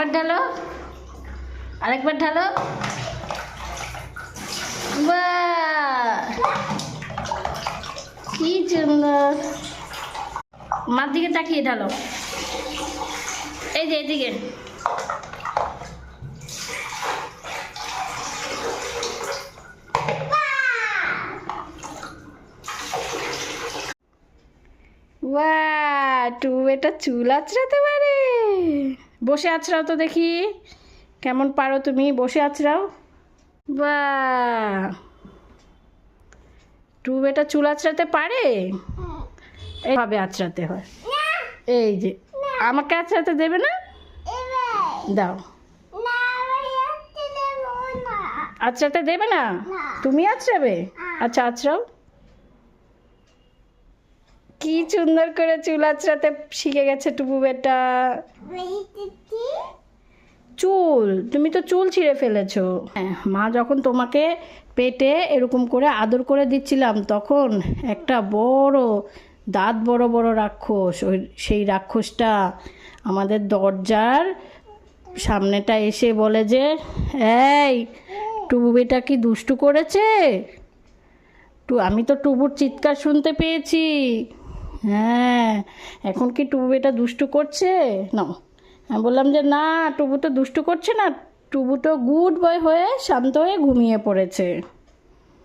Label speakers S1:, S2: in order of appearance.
S1: আবার ঢালো, আরেকবার ঢালো। বাহ, কি সুন্দর। মার দিকে তাকিয়ে ঢালো, এই যে এদিকে। বাহ, এটা চুল আঁচড়াতে পারে। বসে আঁচড়াও তো দেখি, কেমন পারো তুমি, বসে আঁচড়াও। বাহ, এটা চুল আঁচড়াতে পারে। এইভাবে আঁচড়াতে হয়, এই যে। আমাকে আঁচড়াতে দেবে না? দাও। আঁচড়াতে দেবে না? তুমি আঁচড়াবে? আচ্ছা আঁচড়াও। কি সুন্দর করে চুল আঁচড়াতে শিখে গেছে টুপু বেটা। চুল, তুমি তো চুল ছিঁড়ে ফেলেছো। হ্যাঁ, মা যখন তোমাকে পেটে এরকম করে আদর করে দিচ্ছিলাম, তখন একটা বড় দাঁত বড় বড় রাক্ষস, সেই রাক্ষসটা আমাদের দরজার সামনেটা এসে বলে যে, এই টুবু বেটা কি দুষ্টু করেছে? আমি তো টুবুর চিৎকার শুনতে পেয়েছি। হ্যাঁ, এখন কি টুবু বেটা দুষ্টু করছে? না, আমি বললাম যে না, টুবু তো দুষ্টু করছে না, টুবু তো গুড বয় হয়ে শান্ত হয়ে ঘুমিয়ে পড়েছে।